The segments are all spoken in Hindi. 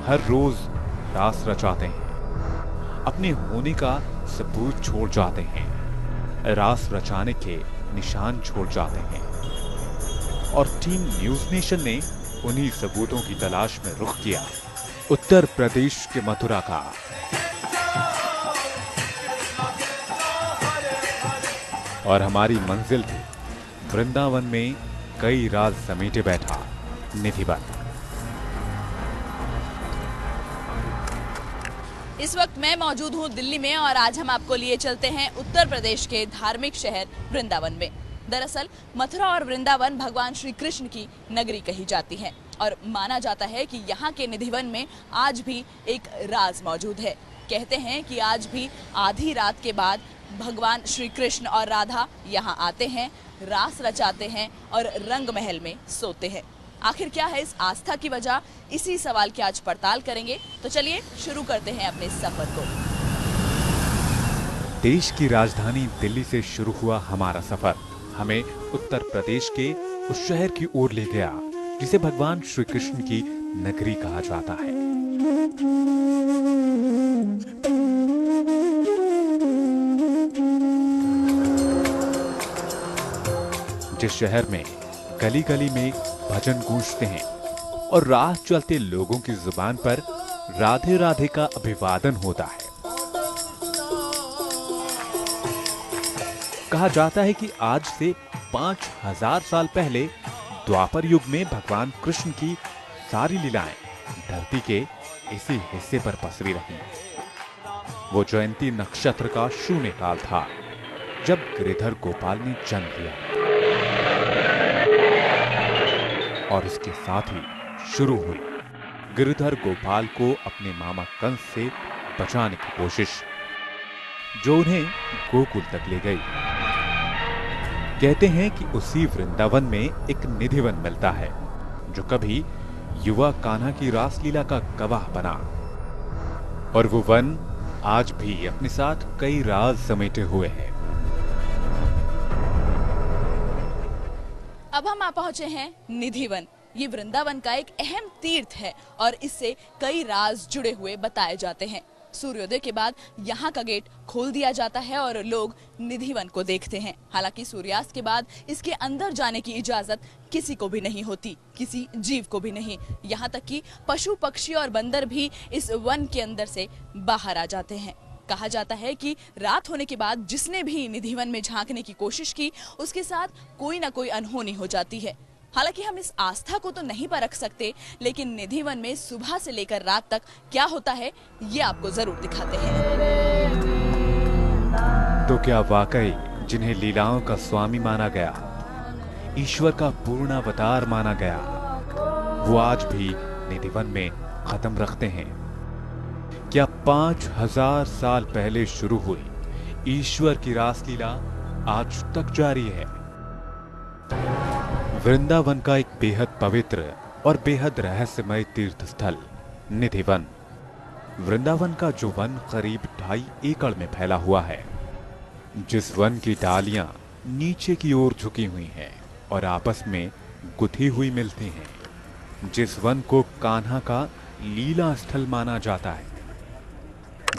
हर रोज रास रचाते हैं, अपने होने का सबूत छोड़ जाते हैं, रास रचाने के निशान छोड़ जाते हैं। और टीम न्यूज नेशन ने उन्हीं सबूतों की तलाश में रुख किया उत्तर प्रदेश के मथुरा का। और हमारी मंजिल थी वृंदावन में कई राज समेटे बैठा निधिवन। इस वक्त मैं मौजूद हूँ दिल्ली में और आज हम आपको लिए चलते हैं उत्तर प्रदेश के धार्मिक शहर वृंदावन में। दरअसल मथुरा और वृंदावन भगवान श्री कृष्ण की नगरी कही जाती है और माना जाता है कि यहाँ के निधिवन में आज भी एक राज मौजूद है। कहते हैं कि आज भी आधी रात के बाद भगवान श्री कृष्ण और राधा यहाँ आते हैं, रास रचाते हैं और रंग महल में सोते हैं। आखिर क्या है इस आस्था की वजह, इसी सवाल की आज पड़ताल करेंगे। तो चलिए शुरू करते हैं अपने सफर को। देश की राजधानी दिल्ली से शुरू हुआ हमारा सफर हमें उत्तर प्रदेश के उस शहर की ओर ले गया जिसे भगवान श्री कृष्ण की नगरी कहा जाता है। जिस शहर में गली गली में भजन गूंजते हैं और राह चलते लोगों की जुबान पर राधे राधे का अभिवादन होता है। कहा जाता है कि आज से 5000 साल पहले द्वापर युग में भगवान कृष्ण की सारी लीलाएं धरती के इसी हिस्से पर पसरी रही। वो जयंती नक्षत्र का शून्य काल था जब गिरिधर गोपाल ने जन्म लिया और इसके साथ ही शुरू हुई गिरिधर गोपाल को अपने मामा कंस से बचाने की कोशिश, जो उन्हें गोकुल तक ले गई। कहते हैं कि उसी वृंदावन में एक निधिवन मिलता है जो कभी युवा कान्हा की रासलीला का गवाह बना, और वो वन आज भी अपने साथ कई राज समेटे हुए है। अब हम आ पहुंचे हैं निधिवन। ये वृंदावन का एक अहम तीर्थ है और इससे कई राज जुड़े हुए बताए जाते हैं। सूर्योदय के बाद यहाँ का गेट खोल दिया जाता है और लोग निधिवन को देखते हैं। हालांकि सूर्यास्त के बाद इसके अंदर जाने की इजाजत किसी को भी नहीं होती, किसी जीव को भी नहीं। यहाँ तक कि पशु पक्षी और बंदर भी इस वन के अंदर से बाहर आ जाते हैं। कहा जाता है कि रात होने के बाद जिसने भी निधिवन में झांकने की कोशिश की उसके साथ कोई ना कोई अनहोनी हो जाती है। हालांकि हम इस आस्था को तो नहीं परख सकते, लेकिन निधिवन में सुबह से लेकर रात तक क्या होता है ये आपको जरूर दिखाते हैं। तो क्या वाकई जिन्हें लीलाओं का स्वामी माना गया, ईश्वर का पूर्ण अवतार माना गया, वो आज भी निधिवन में कदम रखते हैं? क्या 5000 साल पहले शुरू हुई ईश्वर की रासलीला आज तक जारी है? वृंदावन का एक बेहद पवित्र और बेहद रहस्यमय तीर्थ स्थल निधिवन। वृंदावन का जो वन करीब 2.5 एकड़ में फैला हुआ है, जिस वन की डालियां नीचे की ओर झुकी हुई हैं और आपस में गुथी हुई मिलती हैं, जिस वन को कान्हा का लीला स्थल माना जाता है,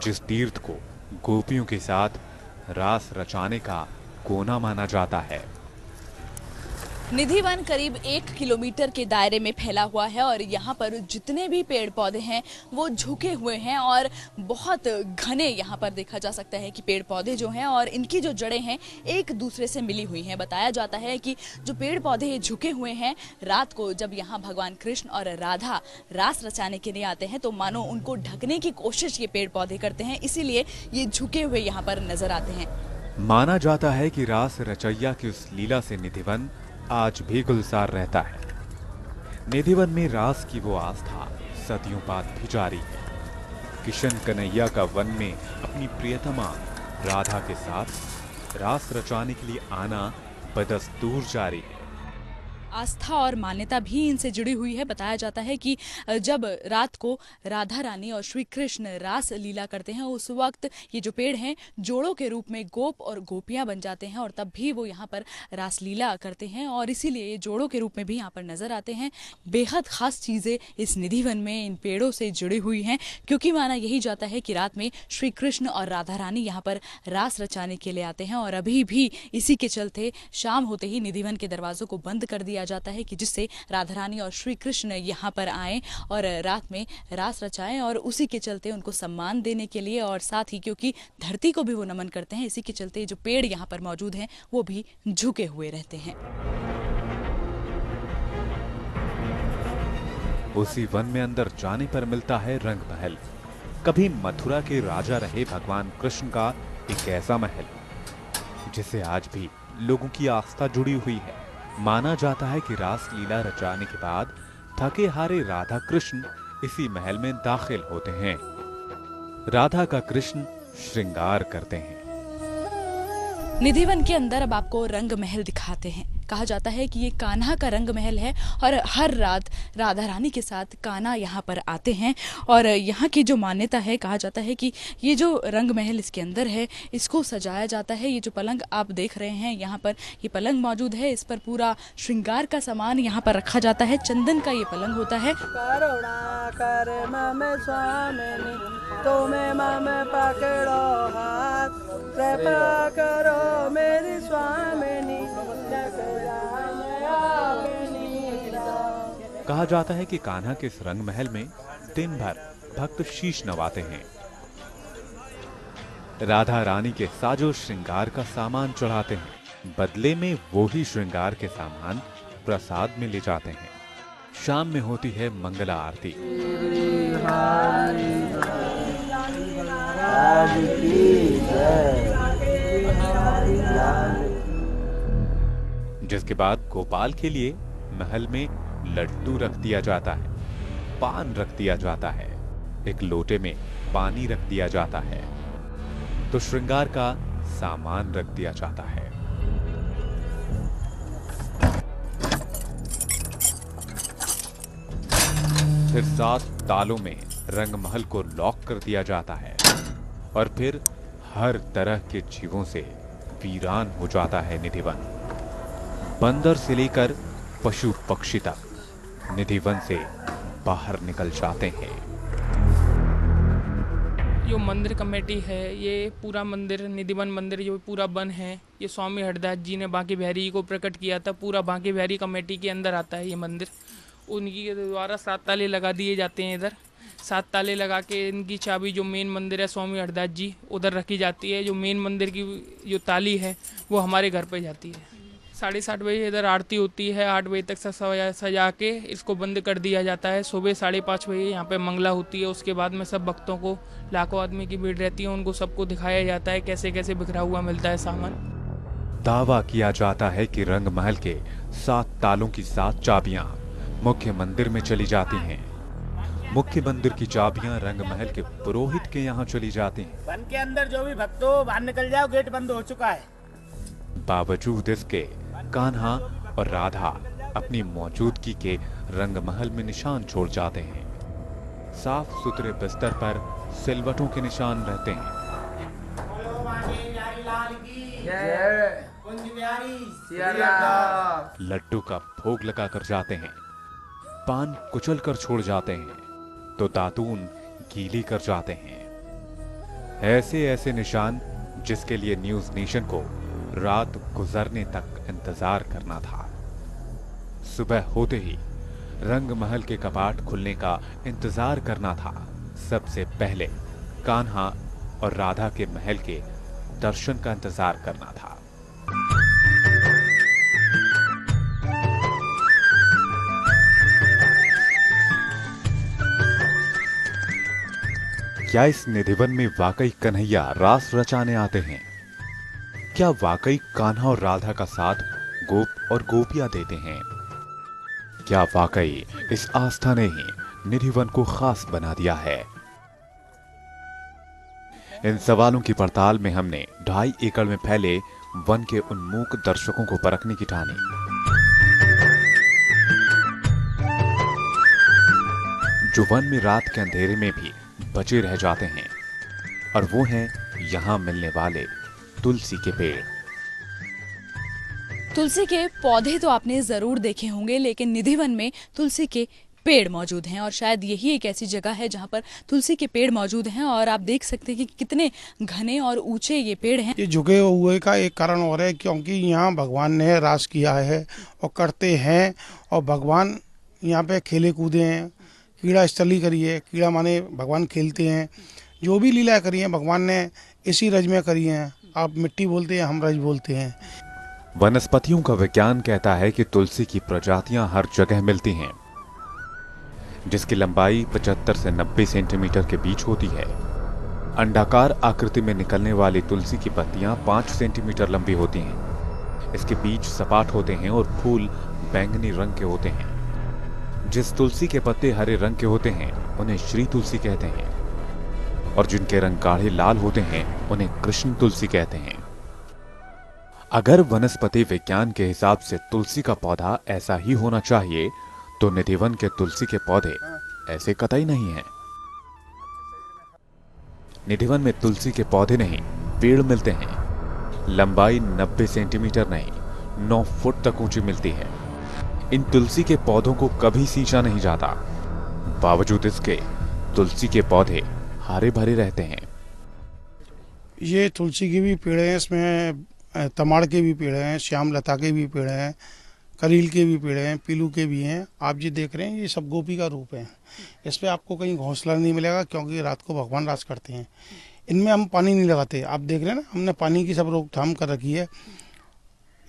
जिस तीर्थ को गोपियों के साथ रास रचाने का कोना माना जाता है। निधिवन करीब 1 किलोमीटर के दायरे में फैला हुआ है और यहाँ पर जितने भी पेड़ पौधे हैं वो झुके हुए हैं और बहुत घने यहाँ पर देखा जा सकता है कि पेड़ पौधे जो हैं और इनकी जो जड़ें हैं एक दूसरे से मिली हुई हैं। बताया जाता है कि जो पेड़ पौधे झुके हुए हैं, रात को जब यहाँ भगवान कृष्ण और राधा रास रचाने के लिए आते हैं तो मानो उनको ढकने की कोशिश ये पेड़ पौधे करते हैं, इसीलिए ये झुके हुए यहाँ पर नजर आते हैं। माना जाता है कि रास रचैया की उस लीला से निधिवन आज भी गुलजार रहता है। निधिवन में रास की वो आस्था सदियों बाद भी जारी है। किशन कन्हैया का वन में अपनी प्रियतमा राधा के साथ रास रचाने के लिए आना बदस्तूर जारी है। आस्था और मान्यता भी इनसे जुड़ी हुई है। बताया जाता है कि जब रात को राधा रानी और श्री कृष्ण रास लीला करते हैं, उस वक्त ये जो पेड़ हैं जोड़ों के रूप में गोप और गोपियां बन जाते हैं और तब भी वो यहाँ पर रास लीला करते हैं और इसीलिए ये जोड़ों के रूप में भी यहाँ पर नजर आते हैं। बेहद खास चीज़ें इस निधि वन में इन पेड़ों से जुड़ी हुई हैं, क्योंकि माना यही जाता है कि रात में श्री कृष्ण और राधा रानी यहाँ पर रास रचाने के लिए आते हैं और अभी भी इसी के चलते शाम होते ही निधि वन के दरवाजों को बंद कर दिया जाता है कि जिससे राधा रानी और श्री कृष्ण यहाँ पर आए और रात में रास रचाएं और उसी के चलते उनको सम्मान देने के लिए और साथ ही क्योंकि धरती को भी वो नमन करते हैं, इसी के चलते जो पेड़ यहाँ पर मौजूद हैं वो भी झुके हुए रहते हैं। उसी वन में अंदर जाने पर मिलता है रंग महल। कभी मथुरा के राजा रहे भगवान कृष्ण का एक ऐसा महल जिसे आज भी लोगों की आस्था जुड़ी हुई है। माना जाता है कि रास लीला रचाने के बाद थके हारे राधा कृष्ण इसी महल में दाखिल होते हैं। राधा का कृष्ण श्रृंगार करते हैं। निधि वन के अंदर अब आपको रंग महल दिखाते हैं। कहा जाता है कि ये कान्हा का रंग महल है और हर रात राधा रानी के साथ कान्हा यहाँ पर आते हैं और यहाँ की जो मान्यता है, कहा जाता है कि ये जो रंग महल इसके अंदर है इसको सजाया जाता है। ये जो पलंग आप देख रहे हैं यहाँ पर ये पलंग मौजूद है, इस पर पूरा श्रृंगार का सामान यहाँ पर रखा जाता है। चंदन का ये पलंग होता है। कहा जाता है कि कान्हा के इस रंग महल में दिन भर भक्त शीश नवाते हैं। राधा रानी के साजो श्रृंगार का सामान चढ़ाते हैं, बदले में वो ही श्रृंगार के सामान प्रसाद में ले जाते हैं। शाम में होती है मंगला आरती। जिसके बाद गोपाल के लिए महल में लड्डू रख दिया जाता है, पान रख दिया जाता है, एक लोटे में पानी रख दिया जाता है, तो श्रृंगार का सामान रख दिया जाता है। फिर 7 तालों में रंग महल को लॉक कर दिया जाता है और फिर हर तरह के जीवों से वीरान हो जाता है निधि वन। बंदर से लेकर पशु पक्षी तक निधि वन से बाहर निकल जाते हैं। जो मंदिर कमेटी है, ये पूरा मंदिर निधि वन मंदिर जो पूरा बन है, ये स्वामी हरदास जी ने बांके बिहारी को प्रकट किया था। पूरा बांके बिहारी कमेटी के अंदर आता है ये मंदिर। उनकी द्वारा 7 ताले लगा दिए जाते हैं। इधर 7 ताले लगा के इनकी चाबी जो मेन मंदिर है स्वामी हरदास जी उधर रखी जाती है। जो मेन मंदिर की जो ताली है वो हमारे घर पे जाती है। 7:30 बजे इधर आरती होती है। 8 बजे तक सजा के इसको बंद कर दिया जाता है। सुबह 5:30 बजे यहाँ पे मंगला होती है। उसके बाद में सब भक्तों को, लाखों आदमी की भीड़ रहती है, उनको सबको दिखाया जाता है कैसे कैसे बिखरा हुआ मिलता है सामान। दावा किया जाता है कि रंग महल के 7 तालों की 7 चाबियां मुख्य मंदिर में चली जाती हैं। मुख्य मंदिर की चाबियां रंग महल के पुरोहित के यहाँ चली जाती हैं। वन के अंदर जो भी भक्त हो बाहर निकल जाओ, गेट बंद हो चुका है। बावजूद इसके कान्हा और राधा अपनी मौजूदगी के रंग महल में निशान छोड़ जाते हैं। साफ सुथरे बिस्तर पर सिलवटों के निशान रहते हैं। लड्डू का भोग लगाकर जाते हैं, पान कुचल कर छोड़ जाते हैं, तो दातून गीली कर जाते हैं। ऐसे ऐसे निशान जिसके लिए न्यूज नेशन को रात गुजरने तक इंतजार करना था। सुबह होते ही रंग महल के कपाट खुलने का इंतजार करना था। सबसे पहले कान्हा और राधा के महल के दर्शन का इंतजार करना था। क्या इस निधिवन में वाकई कन्हैया रास रचाने आते हैं? क्या वाकई कान्हा और राधा का साथ गोप और गोपियां देते हैं? क्या वाकई इस आस्था ने ही निधिवन को खास बना दिया है? इन सवालों की पड़ताल में हमने 2.5 एकड़ में फैले वन के उन्मूक दर्शकों को परखने की ठानी। जो वन में रात के अंधेरे में भी बचे रह जाते हैं, और वो हैं यहाँ मिलने वाले तुलसी के पेड़। तुलसी के पौधे तो आपने जरूर देखे होंगे, लेकिन निधिवन में तुलसी के पेड़ मौजूद हैं और शायद यही एक ऐसी जगह है जहां पर तुलसी के पेड़ मौजूद हैं। और आप देख सकते हैं कि कितने घने और ऊंचे ये पेड़ हैं। ये झुके हुए का एक कारण और है, क्योंकि यहाँ भगवान ने रास किया है और करते हैं, और भगवान यहाँ पे खेले कूदे हैं, कीड़ा स्थली करी है। कीड़ा माने भगवान खेलते हैं, जो भी लीला करी है भगवान ने इसी रज में करी है। आप मिट्टी बोलते हैं, हम रज बोलते हैं। वनस्पतियों का विज्ञान कहता है कि तुलसी की प्रजातियां हर जगह मिलती हैं, जिसकी लंबाई 75 से 90 सेंटीमीटर के बीच होती है। अंडाकार आकृति में निकलने वाली तुलसी की पत्तियां 5 सेंटीमीटर लंबी होती हैं। इसके बीज सपाट होते हैं और फूल बैंगनी रंग के होते हैं। जिस तुलसी के पत्ते हरे रंग के होते हैं उन्हें श्री तुलसी कहते हैं, और जिनके रंग गाढ़े लाल होते हैं उन्हें कृष्ण तुलसी कहते हैं। अगर वनस्पति विज्ञान के हिसाब से तुलसी का पौधा ऐसा ही होना चाहिए, तो निधिवन के तुलसी के पौधे ऐसे कतई नहीं हैं। निधिवन में तुलसी के पौधे नहीं, पेड़ मिलते हैं। लंबाई 90 सेंटीमीटर नहीं, 9 फुट तक ऊंची मिलती है। इन तुलसी के पौधों को कभी सींचा नहीं जाता। बावजूद इसके तुलसी के पौधे हरे भरे रहते हैं। ये तुलसी के भी पेड़ हैं, इसमें तमाड़ के भी पेड़ हैं, श्याम लता के भी पेड़ हैं, करील के भी पेड़ हैं, पीलू के भी हैं। आप जी देख रहे हैं, ये सब गोपी का रूप है। इस पे आपको कहीं घोंसला नहीं मिलेगा, क्योंकि रात को भगवान रास करते हैं। इनमें हम पानी नहीं लगाते। आप देख रहे हैं ना, हमने पानी की सब रोकथाम कर रखी है।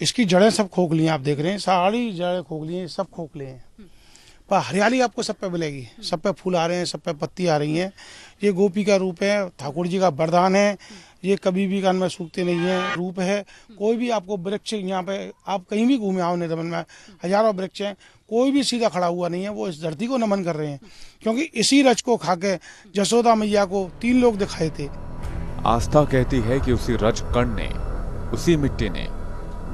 इसकी जड़ें सब खोखली हैं, आप देख रहे हैं, सारी जड़ें खोखली हैं, सब खोखले हैं। पर हरियाली आपको सब पे मिलेगी, सब पे फूल आ रहे हैं, सब पे पत्ती आ रही हैं। ये गोपी का रूप है, ठाकुर जी का वरदान है। ये कभी भी कान में सूखते नहीं है रूप है। कोई भी आपको वृक्ष यहाँ पे, आप कहीं भी घूमे आओ निधिवन में, हजारों वृक्ष हैं, कोई भी सीधा खड़ा हुआ नहीं है। वो इस धरती को नमन कर रहे हैं, क्योंकि इसी रज को खा के जसोदा मैया को 3 लोग दिखाए थे। आस्था कहती है कि उसी रज कण ने, उसी मिट्टी ने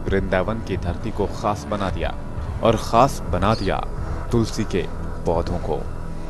वृंदावन की धरती को खास बना दिया, और खास बना दिया तुलसी के पौधों को।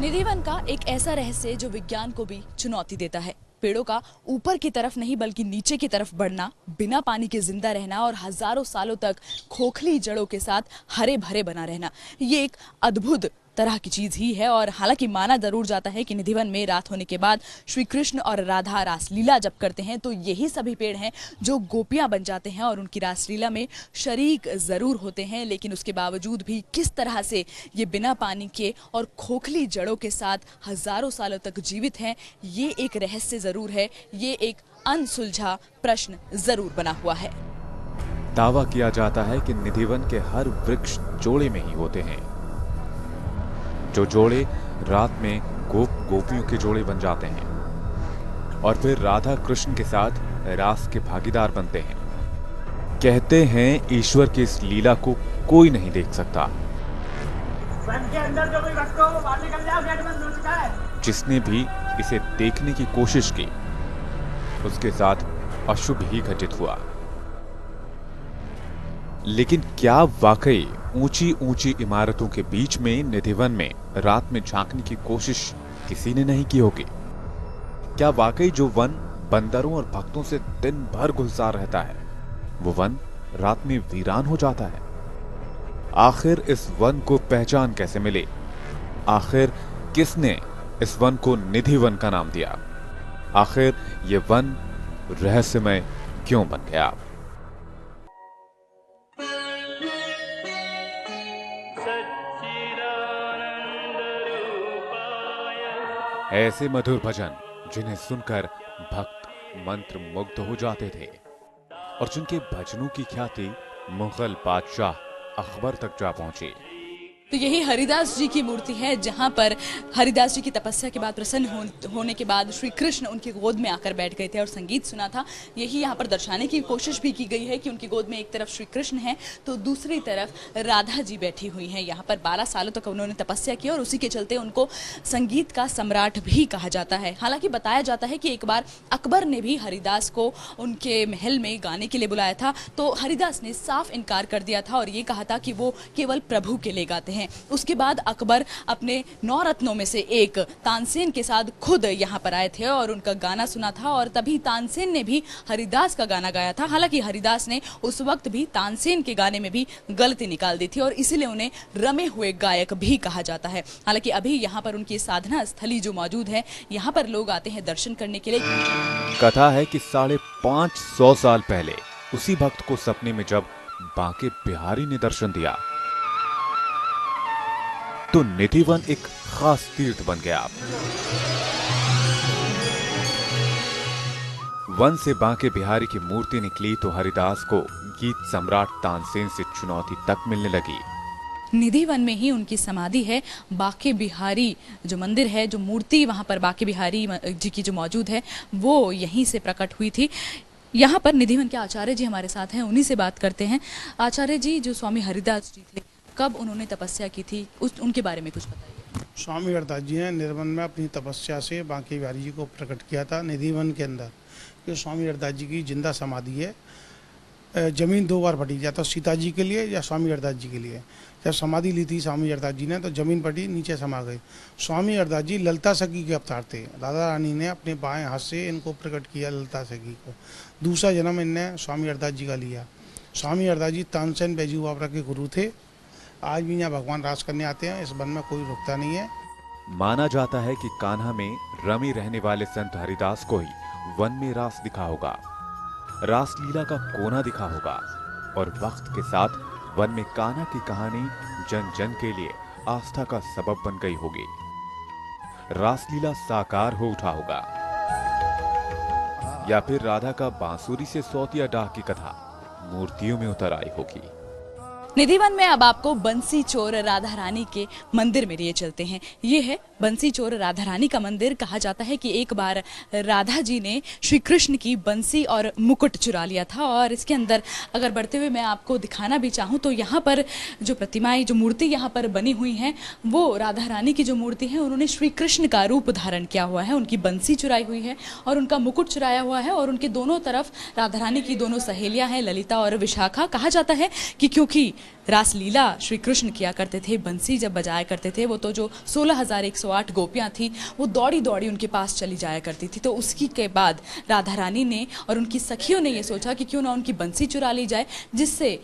निधिवन का एक ऐसा रहस्य जो विज्ञान को भी चुनौती देता है। पेड़ों का ऊपर की तरफ नहीं बल्कि नीचे की तरफ बढ़ना, बिना पानी के जिंदा रहना और हजारों सालों तक खोखली जड़ों के साथ हरे भरे बना रहना, ये एक अद्भुत तरह की चीज ही है। और हालांकि माना जरूर जाता है कि निधिवन में रात होने के बाद श्री कृष्ण और राधा रासलीला जब करते हैं तो यही सभी पेड़ हैं जो गोपियां बन जाते हैं और उनकी रासलीला में शरीक जरूर होते हैं। लेकिन उसके बावजूद भी किस तरह से ये बिना पानी के और खोखली जड़ों के साथ हजारों सालों तक जीवित हैं, ये एक रहस्य जरूर है। ये एक अनसुलझा प्रश्न जरूर बना हुआ है। दावा किया जाता है कि निधिवन के हर वृक्ष जोड़े में ही होते हैं, जो जोड़े रात में गोपियों के जोड़े बन जाते हैं और फिर राधा कृष्ण के साथ रास के भागीदार बनते हैं। कहते हैं ईश्वर की इस लीला को कोई नहीं देख सकता। वन के अंदर जो कोई भक्त हो वो बाहर निकल जाओ, गेट बंद हो चुका है। जिसने भी इसे देखने की कोशिश की उसके साथ अशुभ ही घटित हुआ। लेकिन क्या वाकई ऊंची ऊंची इमारतों के बीच में निधिवन में रात में झांकने की कोशिश किसी ने नहीं की होगी? क्या वाकई जो वन बंदरों और भक्तों से दिन भर गुलजार रहता है, वो वन रात में वीरान हो जाता है? आखिर इस वन को पहचान कैसे मिली? आखिर किसने इस वन को निधिवन का नाम दिया? आखिर ये वन रहस्यमय क्यों बन गया? ऐसे मधुर भजन जिन्हें सुनकर भक्त मंत्र मुग्ध हो जाते थे और जिनके भजनों की ख्याति मुगल बादशाह अकबर तक जा पहुंची। तो यही हरिदास जी की मूर्ति है, जहां पर हरिदास जी की तपस्या के बाद प्रसन्न होने के बाद श्री कृष्ण उनकी गोद में आकर बैठ गए थे और संगीत सुना था। यही यहाँ पर दर्शाने की कोशिश भी की गई है कि उनकी गोद में एक तरफ श्री कृष्ण है तो दूसरी तरफ राधा जी बैठी हुई हैं। यहाँ पर 12 सालों तक उन्होंने तपस्या की और उसी के चलते उनको संगीत का सम्राट भी कहा जाता है। हालांकि बताया जाता है कि एक बार अकबर ने भी हरिदास को उनके महल में गाने के लिए बुलाया था, तो हरिदास ने साफ इनकार कर दिया था और ये कहा था कि वो केवल प्रभु के लिए गाते हैं। हैं। उसके बाद अकबर अपने 9 रत्नों में से एक तानसेन के साथ खुद यहाँ पर आए थे और उनका गाना सुना था, और तभी तानसेन ने भी हरिदास का गाना गाया था। हालांकि हरिदास ने उस वक्त भी तानसेन के गाने में भी गलती निकाल दी थी और इसीलिए उन्हें रमे हुए गायक भी कहा जाता है। हालांकि अभी यहाँ पर उनकी साधना स्थली जो मौजूद है, यहाँ पर लोग आते हैं दर्शन करने के लिए। कथा है कि 550 साल पहले उसी भक्त को सपने में जब बांके बिहारी ने दर्शन दिया तो निधिवन एक खास तीर्थ बन गया। वन से बांके बिहारी की मूर्ति निकली तो हरिदास को गीत सम्राट तानसेन से चुनौती तक मिलने लगी। निधिवन में ही उनकी समाधि है। बांके बिहारी जो मंदिर है, जो मूर्ति वहां पर बांके बिहारी जी की जो मौजूद है, वो यहीं से प्रकट हुई थी। यहाँ पर निधिवन के आचार्य जी हमारे साथ हैं, उन्हीं से बात करते हैं। आचार्य जी, जो स्वामी हरिदास जी थे, कब उन्होंने तपस्या की थी, उनके बारे में कुछ बताइए। स्वामी हरिदास जी ने निर्वन में अपनी तपस्या से बांके बिहारी जी को प्रकट किया था निधिवन के अंदर। ये स्वामी हरिदास जी की जिंदा समाधि है। जमीन 2 बार फटी, या तो सीता जी के लिए या स्वामी हरिदास जी के लिए। जब समाधि ली थी स्वामी हरिदास जी ने तो जमीन फटी, नीचे समा गई। स्वामी हरिदास जी ललिता सखी के अवतार थे। राधा रानी ने अपने बाएं हाथ से इनको प्रकट किया, ललिता सखी को। दूसरा जन्म इनने स्वामी हरिदास जी का लिया। स्वामी हरिदास जी तानसेन बैजू बाबरा के गुरु थे। आज भी यहाँ भगवान राज करने आते हैं, इस वन में कोई रुकता नहीं है। माना जाता है कि कान्हा में रमी रहने वाले संत हरिदास को ही वन में रास दिखा होगा, रासलीला का कोना दिखा होगा, और वक्त के साथ वन में कान्हा की कहानी जन जन के लिए आस्था का सबब बन गई होगी। रासलीला साकार हो उठा होगा, या फिर राधा का बांसुरी से सौतिया डाह की कथा मूर्तियों में उतर आई होगी। निधिवन में अब आपको बंसी चोर राधा रानी के मंदिर में लिए चलते हैं। ये है बंसी चोर राधा रानी का मंदिर। कहा जाता है कि एक बार राधा जी ने श्री कृष्ण की बंसी और मुकुट चुरा लिया था, और इसके अंदर अगर बढ़ते हुए मैं आपको दिखाना भी चाहूँ तो यहाँ पर जो प्रतिमाएं, जो मूर्ति यहाँ पर बनी हुई हैं, वो राधा रानी की जो मूर्ति है, उन्होंने श्री कृष्ण का रूप धारण किया हुआ है। उनकी बंसी चुराई हुई है और उनका मुकुट चुराया हुआ है, और उनके दोनों तरफ राधा रानी की दोनों सहेलियां हैं, ललिता और विशाखा। कहा जाता है कि क्योंकि रासलीला श्री कृष्ण किया करते थे, बंसी जब बजाया करते थे, वो तो जो 16,108 गोपियां थी, वो दौड़ी दौड़ी उनके पास चली जाया करती थी। तो उसकी के बाद राधा रानी ने और उनकी सखियों ने ये सोचा कि क्यों ना उनकी बंसी चुरा ली जाए, जिससे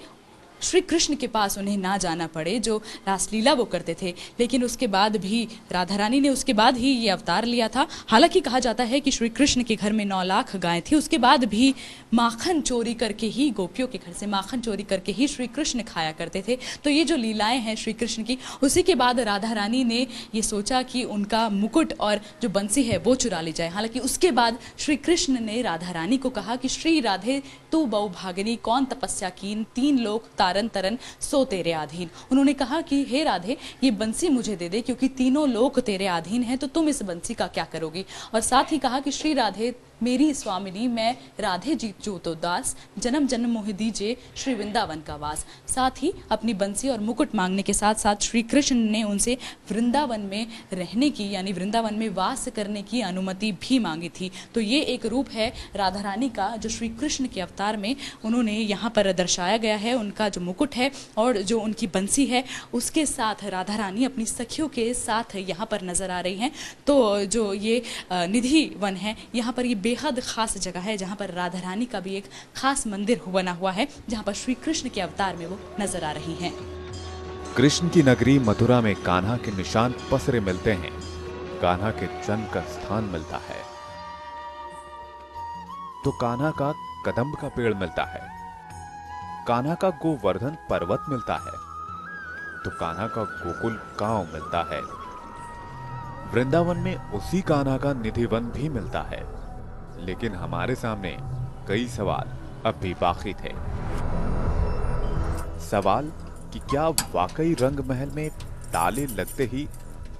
श्री कृष्ण के पास उन्हें ना जाना पड़े, जो रासलीला वो करते थे। लेकिन उसके बाद भी राधा रानी ने उसके बाद ही ये अवतार लिया था। हालांकि कहा जाता है कि श्री कृष्ण के घर में 9 लाख गायें थी, उसके बाद भी माखन चोरी करके ही, गोपियों के घर से माखन चोरी करके ही श्री कृष्ण खाया करते थे। तो ये जो लीलाएं हैं श्री कृष्ण की, उसी के बाद राधा रानी ने ये सोचा कि उनका मुकुट और जो बंसी है वो चुरा ली जाए। हालांकि उसके बाद श्री कृष्ण ने राधा रानी को कहा कि श्री राधे तू बहु भागिनी, कौन तपस्या कीन, 3 लोक तारन तरन सो तेरे अधीन। उन्होंने कहा कि हे राधे, ये बंसी मुझे दे दे, क्योंकि तीनों लोक तेरे अधीन हैं, तो तुम इस बंसी का क्या करोगी। और साथ ही कहा कि श्री राधे मेरी स्वामिनी, मैं राधे जी जो तो दास, जन्म जन्म मोहि दीजिए श्री वृंदावन का वास। साथ ही अपनी बंसी और मुकुट मांगने के साथ साथ श्री कृष्ण ने उनसे वृंदावन में रहने की, यानी वृंदावन में वास करने की अनुमति भी मांगी थी। तो ये एक रूप है राधा रानी का, जो श्री कृष्ण के अवतार में उन्होंने यहाँ पर दर्शाया गया है। उनका जो मुकुट है और जो उनकी बंसी है, उसके साथ राधा रानी अपनी सखियों के साथ यहाँ पर नजर आ रही हैं। तो जो ये निधि वन है, यहाँ पर ये बेहद खास जगह है, जहाँ पर राधा रानी का भी एक खास मंदिर बना हुआ है, जहाँ पर श्री कृष्ण के अवतार में वो नजर आ रही हैं। कृष्ण की नगरी मथुरा में कान्हा के निशान पसरे मिलते हैं, कान्हा के जन्म का स्थान मिलता है तो कान्हा का कदम्ब का पेड़ मिलता है, कान्हा का गोवर्धन पर्वत मिलता है तो कान्हा का गोकुल गांव मिलता है। वृंदावन में उसी कान्हा का निधिवन भी मिलता है। लेकिन हमारे सामने कई सवाल अब भी बाकी थे। सवाल कि क्या वाकई रंग महल में ताले लगते ही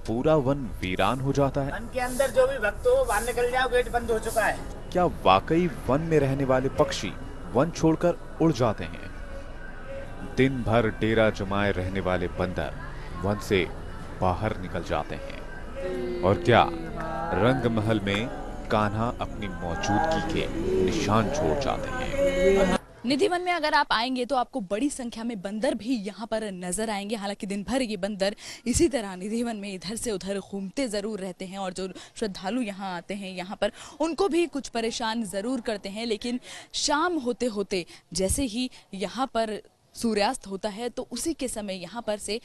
पूरा वन वीरान हो जाता है? वन के अंदर जो भी भक्त हो बाहर निकल जाओ, गेट बंद हो चुका है। क्या वाकई वन में रहने वाले पक्षी वन छोड़कर उड़ जाते हैं? दिन भर डेरा जमाए रहने वाले बंदर वन से बाहर निकल जाते हैं? और क्या रंग महल में कान्हा अपनी मौजूदगी के निशान छोड़ जाते हैं? निधिवन में अगर आप आएंगे तो आपको बड़ी संख्या में बंदर भी यहाँ पर नजर आएंगे। हालांकि दिन भर ये बंदर इसी तरह निधिवन में इधर से उधर घूमते जरूर रहते हैं और जो श्रद्धालु यहाँ आते हैं यहाँ पर उनको भी कुछ परेशान जरूर करते हैं। लेकिन शाम होते होते जैसे ही यहाँ पर सूर्यास्त होता है तो उसी के समय यहाँ पर से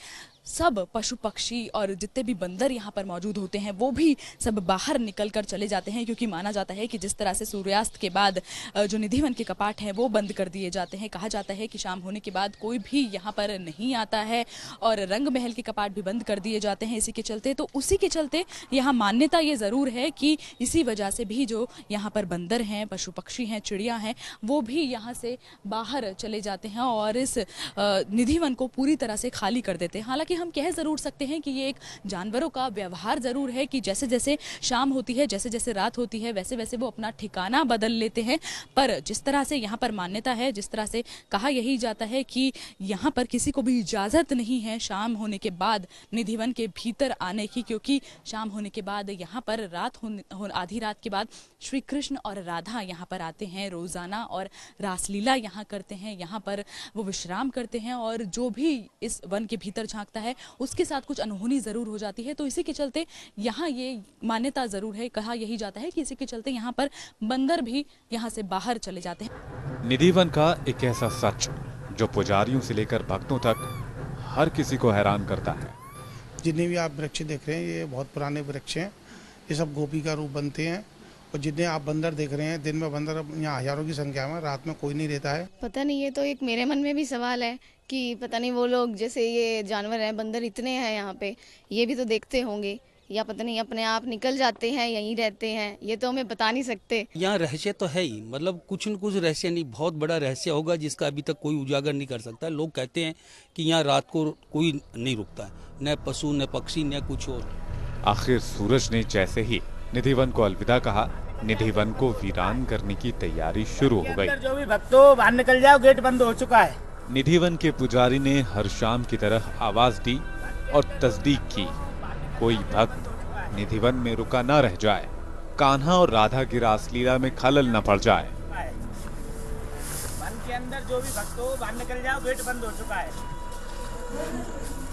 सब पशु पक्षी और जितने भी बंदर यहाँ पर मौजूद होते हैं वो भी सब बाहर निकल कर चले जाते हैं, क्योंकि माना जाता है कि जिस तरह से सूर्यास्त के बाद जो निधिवन के कपाट हैं वो बंद कर दिए जाते हैं। कहा जाता है कि शाम होने के बाद कोई भी यहाँ पर नहीं आता है और रंग महल के कपाट भी बंद कर दिए जाते हैं इसी के चलते। तो उसी के चलते यहाँ मान्यता ये ज़रूर है कि इसी वजह से भी जो यहाँ पर बंदर हैं, पशु पक्षी हैं, चिड़िया हैं, वो भी यहाँ से बाहर चले जाते हैं और इस निधिवन को पूरी तरह से खाली कर देते हैं। हालांकि हम कह जरूर सकते हैं कि ये एक जानवरों का व्यवहार जरूर है कि जैसे जैसे शाम होती है, जैसे जैसे रात होती है, वैसे वैसे वो अपना ठिकाना बदल लेते हैं। पर जिस तरह से यहाँ पर मान्यता है, जिस तरह से कहा यही जाता है कि यहाँ पर किसी को भी इजाजत नहीं है शाम होने के बाद निधिवन के भीतर आने की, क्योंकि शाम होने के बाद यहाँ पर आधी रात के बाद श्री कृष्ण और राधा यहाँ पर आते हैं रोजाना और रासलीला यहाँ करते हैं। यहाँ पर वो विश्राम करते हैं और जो भी इस वन के भीतर झांकता है उसके साथ कुछ अनहोनी जरूर हो जाती है। तो इसी के चलते यहाँ ये मान्यता जरूर है, कहा यही जाता है कि इसी के चलते यहाँ पर बंदर भी यहाँ से बाहर चले जाते हैं। निधिवन का एक ऐसा सच जो पुजारियों से लेकर भक्तों तक हर किसी को हैरान करता है। जितने भी आप वृक्ष देख रहे हैं ये बहुत पुराने वृक्ष हैं, ये सब गोपी का रूप बनते हैं। और जितने आप बंदर देख रहे हैं, दिन में बंदर यहाँ हजारों की संख्या में, रात में कोई नहीं रहता है। पता नहीं, ये तो एक मेरे मन में भी सवाल है कि पता नहीं वो लोग जैसे ये जानवर हैं, बंदर इतने हैं यहाँ पे, ये भी तो देखते होंगे या पता नहीं अपने आप निकल जाते हैं, यहीं रहते हैं, ये तो हमें बता नहीं सकते। यहाँ रहस्य तो है ही, मतलब कुछ न कुछ रहस्य नहीं, बहुत बड़ा रहस्य होगा जिसका अभी तक कोई उजागर नहीं कर सकता। लोग कहते हैं कि यहाँ रात को कोई नहीं रुकता, न पशु न पक्षी न कुछ और। आखिर सूरज ने जैसे ही निधिवन को अलविदा कहा, निधिवन को वीरान करने की तैयारी शुरू हो गई। जो भी भक्तों बाहर निकल जाओ, गेट बंद हो चुका है। निधिवन के पुजारी ने हर शाम की तरह आवाज दी और तस्दीक की, कोई भक्त निधिवन में रुका न रह जाए, कान्हा और राधा की रासलीला में खलल न पड़ जाए। वन के अंदर जो भी भक्तों बाहर निकल जाओ, गेट बंद हो चुका है।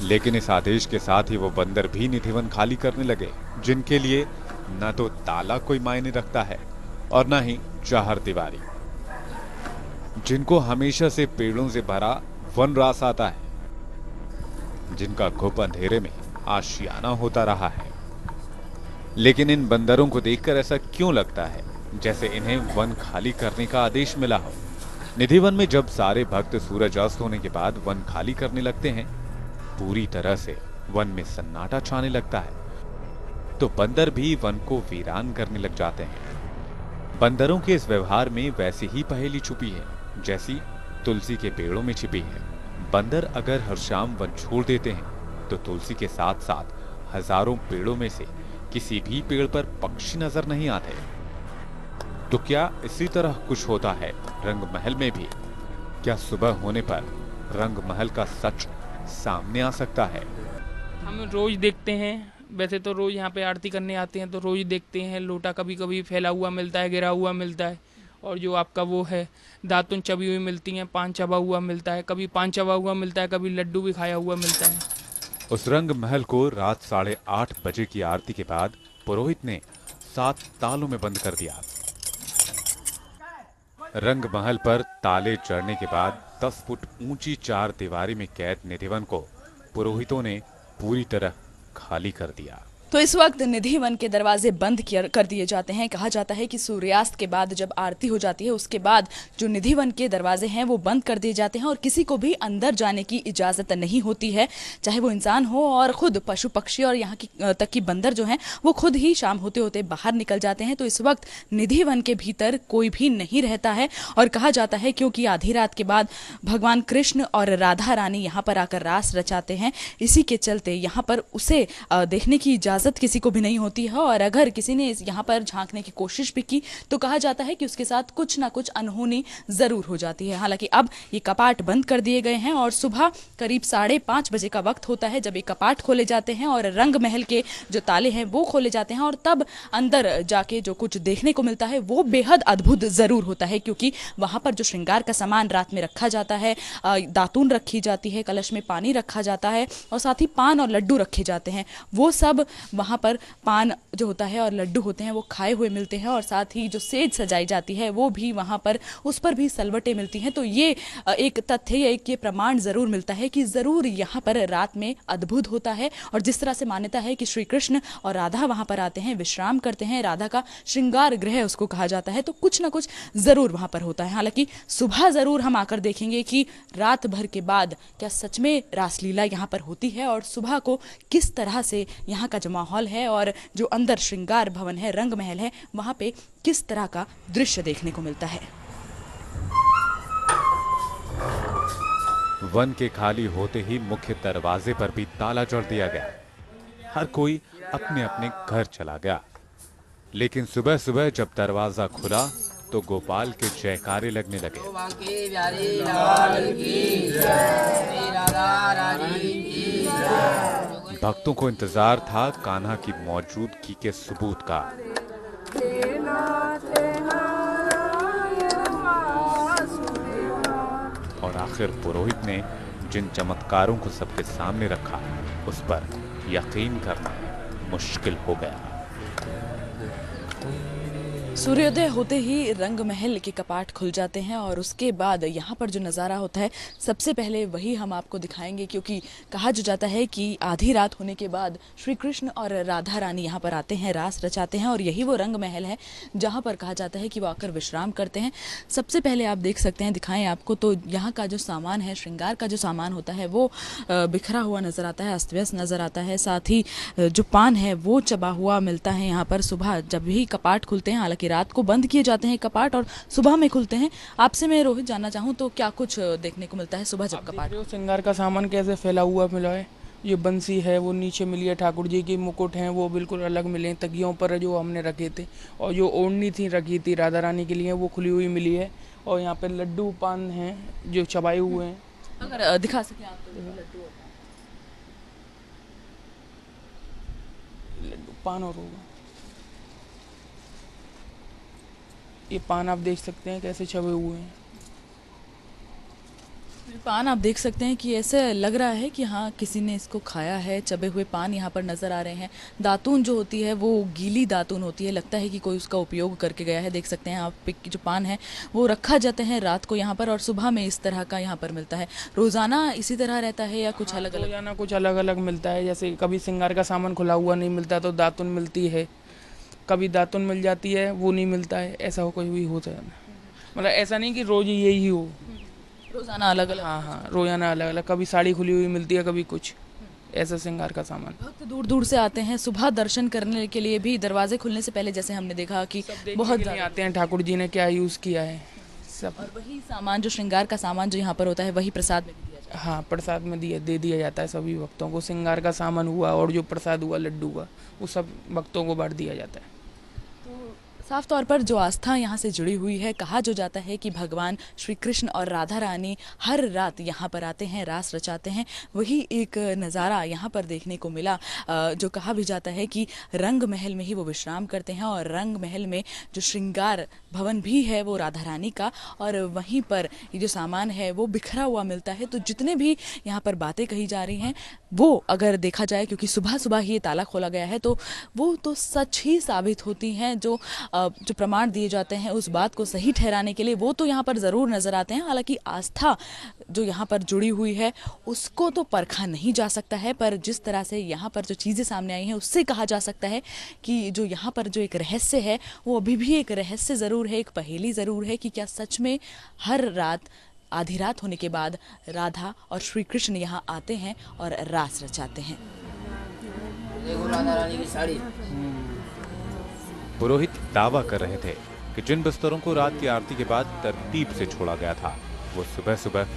लेकिन इस आदेश के साथ ही वो बंदर भी निधिवन खाली करने लगे, जिनके लिए न तो ताला कोई मायने रखता है और न ही चार दीवारी, जिनको हमेशा से पेड़ों से भरा वन रास आता है, जिनका घुप अंधेरे में आशियाना होता रहा है। लेकिन इन बंदरों को देखकर ऐसा क्यों लगता है जैसे इन्हें वन खाली करने का आदेश मिला हो। निधिवन में जब सारे भक्त सूरज अस्त होने के बाद वन खाली करने लगते हैं, पूरी तरह से वन में सन्नाटा छाने लगता है, तो बंदर भी वन को वीरान करने लग जाते हैं। बंदरों के इस व्यवहार में वैसी ही पहेली छुपी है जैसी तुलसी के पेड़ों में छिपी है। बंदर अगर हर शाम वन छोड़ देते हैं तो तुलसी के साथ साथ हजारों पेड़ों में से किसी भी पेड़ पर पक्षी नजर नहीं आते। तो क्या इसी तरह कुछ होता है रंग महल में भी? क्या सुबह होने पर रंग महल का सच सामने आ सकता है? हम रोज देखते हैं, वैसे तो रोज यहाँ पे आरती करने आते हैं तो रोज देखते हैं, लोटा कभी कभी फैला हुआ मिलता है, गिरा हुआ मिलता है, और जो आपका वो है दातुन चबी हुई मिलती हैं, पान चबा हुआ मिलता है, कभी पान चबा हुआ मिलता है, कभी लड्डू भी खाया हुआ मिलता है। उस रंग महल को रात 8:30 बजे की आरती के बाद पुरोहित ने 7 तालों में बंद कर दिया। रंग महल पर ताले चढ़ने के बाद 10 फुट ऊंची 4 दीवारी में कैद निधिवन को पुरोहितों ने पूरी तरह खाली कर दिया। तो इस वक्त निधिवन के दरवाजे बंद कर दिए जाते हैं। कहा जाता है कि सूर्यास्त के बाद जब आरती हो जाती है उसके बाद जो निधिवन के दरवाजे हैं वो बंद कर दिए जाते हैं और किसी को भी अंदर जाने की इजाज़त नहीं होती है, चाहे वो इंसान हो और खुद पशु पक्षी और यहाँ की तक की बंदर जो हैं वो खुद ही शाम होते होते बाहर निकल जाते हैं। तो इस वक्त निधिवन के भीतर कोई भी नहीं रहता है और कहा जाता है क्योंकि आधी रात के बाद भगवान कृष्ण और राधा रानी यहाँ पर आकर रास रचाते हैं, इसी के चलते यहाँ पर उसे देखने की इजाज़त इजाज़त किसी को भी नहीं होती है, और अगर किसी ने यहाँ पर झांकने की कोशिश भी की तो कहा जाता है कि उसके साथ कुछ ना कुछ अनहोनी ज़रूर हो जाती है। हालांकि अब ये कपाट बंद कर दिए गए हैं और सुबह करीब 5:30 बजे का वक्त होता है जब ये कपाट खोले जाते हैं और रंग महल के जो ताले हैं वो खोले जाते हैं, और तब अंदर जाके जो कुछ देखने को मिलता है वो बेहद अद्भुत ज़रूर होता है, क्योंकि वहाँ पर जो श्रृंगार का सामान रात में रखा जाता है, दातून रखी जाती है, कलश में पानी रखा जाता है और साथ ही पान और लड्डू रखे जाते हैं, वो सब वहाँ पर पान जो होता है और लड्डू होते हैं वो खाए हुए मिलते हैं, और साथ ही जो सेज सजाई जाती है वो भी वहाँ पर, उस पर भी सलवटें मिलती हैं। तो ये एक तथ्य, एक ये प्रमाण ज़रूर मिलता है कि ज़रूर यहाँ पर रात में अद्भुत होता है। और जिस तरह से मान्यता है कि श्री कृष्ण और राधा वहाँ पर आते हैं, विश्राम करते हैं, राधा का श्रृंगार गृह उसको कहा जाता है, तो कुछ ना कुछ ज़रूर वहाँ पर होता है। हालांकि सुबह ज़रूर हम आकर देखेंगे कि रात भर के बाद क्या सच में रासलीला यहाँ पर होती है, और सुबह को किस तरह से यहाँ का जो माहौल है और जो अंदर श्रृंगार भवन है, रंग महल है, वहाँ पे किस तरह का दृश्य देखने को मिलता है। वन के खाली होते ही मुख्य दरवाजे पर भी ताला जड़ दिया गया। हर कोई अपने अपने घर चला गया, लेकिन सुबह सुबह जब दरवाजा खुला तो गोपाल के जयकारे लगने लगे। भक्तों को इंतजार था कान्हा की मौजूदगी के सबूत का। और आखिर पुरोहित ने जिन चमत्कारों को सबके सामने रखा उस पर यकीन करना मुश्किल हो गया। सूर्योदय होते ही रंग महल के कपाट खुल जाते हैं और उसके बाद यहाँ पर जो नज़ारा होता है सबसे पहले वही हम आपको दिखाएंगे, क्योंकि कहा जो जाता है कि आधी रात होने के बाद श्री कृष्ण और राधा रानी यहाँ पर आते हैं, रास रचाते हैं, और यही वो रंग महल है जहाँ पर कहा जाता है कि वो आकर विश्राम करते हैं। सबसे पहले आप देख सकते हैं, दिखाएं आपको, तो यहाँ का जो सामान है, श्रृंगार का जो सामान होता है वो बिखरा हुआ नज़र आता है, अस्त व्यस्त नज़र आता है। साथ ही जो पान है वो चबा हुआ मिलता है यहाँ पर। सुबह जब भी कपाट खुलते हैं, हालांकि रात को बंद किए जाते हैं कपाट और सुबह में खुलते हैं। आपसे मैं रोहित जानना चाहूँ तो क्या कुछ देखने को मिलता है सुबह जब कपाट? श्रृंगार का सामान कैसे फैला हुआ मिला है, ये बंसी है वो नीचे मिली है, ठाकुर जी की मुकुट हैं वो बिल्कुल अलग मिले, तकियों पर जो हमने रखे थे, और जो ओढ़नी थी रखी थी राधा रानी के लिए वो खुली हुई मिली है, और यहाँ पे लड्डू पान हैं जो चबाए हुए हैं। अगर दिखा सकें आप तो लड्डू पान और होगा, ये पान आप देख सकते हैं कैसे छपे हुए हैं। पान आप देख सकते हैं कि ऐसे लग रहा है कि हाँ किसी ने इसको खाया है। चबे हुए पान यहाँ पर नज़र आ रहे हैं। दातून जो होती है वो गीली दातून होती है, लगता है कि कोई उसका उपयोग करके गया है। देख सकते हैं आप कि जो पान है वो रखा जाते हैं रात को यहाँ पर, और सुबह में इस तरह का यहाँ पर मिलता है। रोज़ाना इसी तरह रहता है या कुछ अलग अलग? रोज़ाना कुछ अलग अलग मिलता है, जैसे कभी श्रृंगार का सामान खुला हुआ नहीं मिलता तो दातून मिलती है, कभी दातुन मिल जाती है वो नहीं मिलता है, ऐसा हो कोई भी होता है। मतलब ऐसा नहीं कि रोज यही हो, रोजाना अलग अलग। हाँ, रोजाना अलग अलग, कभी साड़ी खुली हुई मिलती है, कभी कुछ ऐसा श्रृंगार का सामान। भक्त दूर दूर से आते हैं सुबह दर्शन करने के लिए भी। दरवाजे खुलने से पहले जैसे हमने देखा कि बहुत आते हैं ठाकुर जी ने क्या यूज़ किया है सब, और वही सामान जो श्रृंगार का सामान जो यहाँ पर होता है वही प्रसाद में दिया जाता है। हाँ, प्रसाद में दे दिया जाता है सभी भक्तों को। श्रृंगार का सामान हुआ और जो प्रसाद हुआ लड्डू हुआ वो सब भक्तों को बांट दिया जाता है। साफ तौर पर जो आस्था यहाँ से जुड़ी हुई है, कहा जो जाता है कि भगवान श्री कृष्ण और राधा रानी हर रात यहाँ पर आते हैं, रास रचाते हैं। वही एक नज़ारा यहाँ पर देखने को मिला। जो कहा भी जाता है कि रंग महल में ही वो विश्राम करते हैं, और रंग महल में जो श्रृंगार भवन भी है वो राधा रानी का, और वहीं पर ये जो सामान है वो बिखरा हुआ मिलता है। तो जितने भी यहाँ पर बातें कही जा रही हैं वो अगर देखा जाए, क्योंकि सुबह सुबह ही ये ताला खोला गया है, तो वो तो सच ही साबित होती हैं। जो प्रमाण दिए जाते हैं उस बात को सही ठहराने के लिए वो तो यहाँ पर ज़रूर नज़र आते हैं। हालांकि आस्था जो यहाँ पर जुड़ी हुई है उसको तो परखा नहीं जा सकता है, पर जिस तरह से यहाँ पर जो चीज़ें सामने आई हैं उससे कहा जा सकता है कि जो यहाँ पर जो एक रहस्य है वो अभी भी एक रहस्य ज़रूर है, एक पहेली ज़रूर है कि क्या सच में हर रात आधी रात होने के बाद राधा और श्री कृष्ण यहाँ आते हैं और रास रचाते हैं। पुरोहित दावा कर रहे थे कि जिन बिस्तरों को रात की आरती के बाद तरतीब से छोड़ा गया था वो सुबह सुबह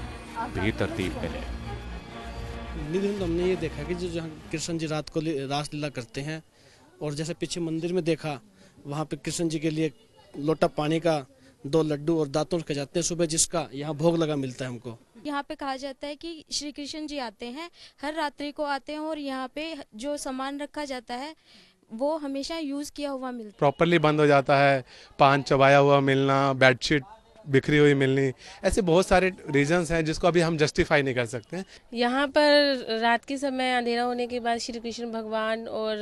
बेतरतीब मिले। हमने ये देखा कि जो जहाँ कृष्ण जी रात को रास लीला करते हैं और जैसे पीछे मंदिर में देखा, वहाँ पे कृष्ण जी के लिए लोटा पानी का, 2 लड्डू और दातुन रखे जाते हैं सुबह, जिसका यहाँ भोग लगा मिलता है हमको। यहाँ पे कहा जाता है कि श्री कृष्ण जी आते हैं, हर रात्रि को आते हैं और यहाँ पे जो सामान रखा जाता है वो हमेशा यूज़ किया हुआ मिलता है। प्रॉपरली बंद हो जाता है, पान चबाया हुआ मिलना, बेडशीट बिखरी हुई मिलनी, ऐसे बहुत सारे रीजंस हैं जिसको अभी हम जस्टिफाई नहीं कर सकते। यहाँ पर रात के समय अंधेरा होने के बाद श्री कृष्ण भगवान और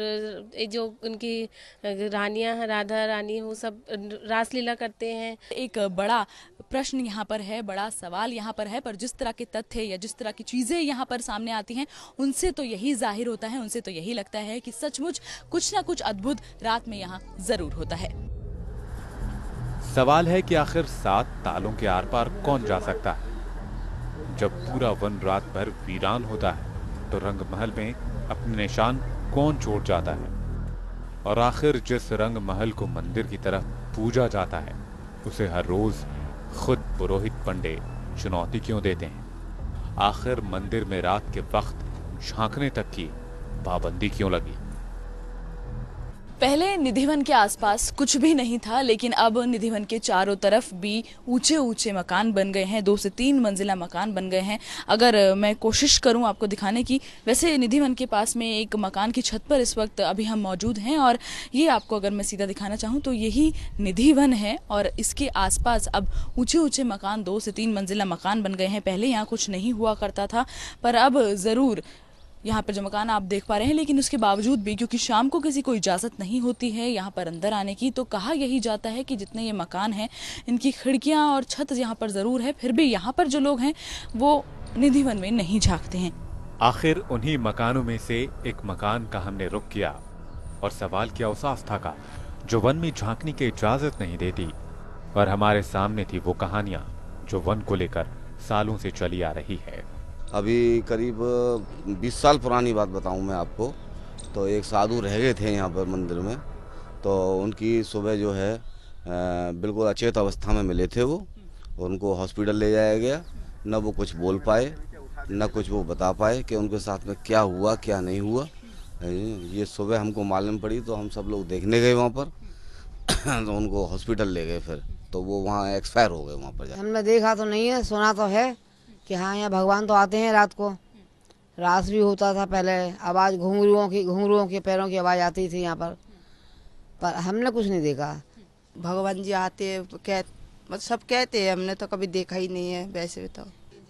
जो उनकी रानियाँ हैं, राधा रानी, वो सब रासलीला करते हैं। एक बड़ा प्रश्न यहाँ पर है, बड़ा सवाल यहाँ पर है, पर जिस तरह के तथ्य या जिस तरह की चीज़ें यहाँ पर सामने आती हैं उनसे तो यही जाहिर होता है, उनसे तो यही लगता है कि सचमुच कुछ ना कुछ अद्भुत रात में यहाँ जरूर होता है। सवाल है कि आखिर 7 तालों के आर पार कौन जा सकता है? जब पूरा वन रात भर वीरान होता है तो रंग महल में अपने निशान कौन छोड़ जाता है? और आखिर जिस रंग महल को मंदिर की तरफ पूजा जाता है उसे हर रोज खुद पुरोहित पंडे चुनौती क्यों देते हैं? आखिर मंदिर में रात के वक्त झांकने तक की पाबंदी क्यों लगी? पहले निधिवन के आसपास कुछ भी नहीं था, लेकिन अब निधिवन के चारों तरफ भी ऊंचे ऊंचे मकान बन गए हैं, 2 से 3 मंजिला मकान बन गए हैं। अगर मैं कोशिश करूं आपको दिखाने की, वैसे निधिवन के पास में एक मकान की छत पर इस वक्त अभी हम मौजूद हैं और ये आपको अगर मैं सीधा दिखाना चाहूं तो यही निधिवन है और इसके आसपास अब ऊंचे ऊंचे मकान, 2 से 3 मंजिला मकान बन गए हैं। पहले यहाँ कुछ नहीं हुआ करता था, पर अब ज़रूर यहाँ पर जो मकान आप देख पा रहे हैं, लेकिन उसके बावजूद भी क्योंकि शाम को किसी को इजाज़त नहीं होती है यहाँ पर अंदर आने की, तो कहा यही जाता है कि जितने ये मकान हैं इनकी खिड़कियाँ और छत यहाँ पर ज़रूर है, फिर भी यहाँ पर जो लोग हैं वो निधिवन में नहीं झांकते हैं। आखिर उन्हीं मकानों में से एक मकान का हमने रुख किया और सवाल किया उस आस्था का जो वन में झांकने की इजाज़त नहीं देती, और हमारे सामने थी वो कहानियाँ जो वन को लेकर सालों से चली आ रही है। अभी करीब 20 साल पुरानी बात बताऊं मैं आपको, तो एक साधु रह गए थे यहाँ पर मंदिर में, तो उनकी सुबह जो है बिल्कुल अचेत अवस्था में मिले थे वो, और उनको हॉस्पिटल ले जाया गया। न वो कुछ बोल पाए, न कुछ वो बता पाए कि उनके साथ में क्या हुआ क्या नहीं हुआ। ये सुबह हमको मालूम पड़ी तो हम सब लोग देखने गए वहाँ पर तो उनको हॉस्पिटल ले गए, फिर तो वो वहाँ एक्सपायर हो गए। वहाँ पर हमने देखा तो नहीं है, सुना तो है कि हाँ यहाँ भगवान तो आते हैं रात को, रास भी होता था पहले, आवाज़ घुंघरुओं के पैरों की आवाज़ आती थी यहाँ पर हमने कुछ नहीं देखा। भगवान जी आते मतलब सब कहते हैं, हमने तो कभी देखा ही नहीं है वैसे तो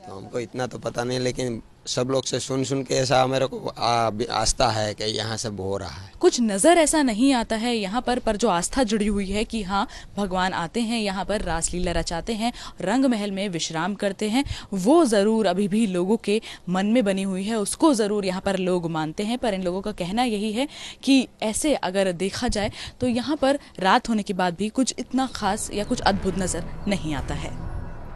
हमको इतना तो पता नहीं, लेकिन सब लोग से सुन के ऐसा मेरे को आस्था है कि यहाँ सब हो रहा है। कुछ नज़र ऐसा नहीं आता है यहाँ पर जो आस्था जुड़ी हुई है कि हाँ भगवान आते हैं यहाँ पर, रासलीला रचाते हैं, रंग महल में विश्राम करते हैं, वो ज़रूर अभी भी लोगों के मन में बनी हुई है, उसको ज़रूर यहाँ पर लोग मानते हैं। पर इन लोगों का कहना यही है कि ऐसे अगर देखा जाए तो यहाँ पर रात होने के बाद भी कुछ इतना खास या कुछ अद्भुत नज़र नहीं आता है।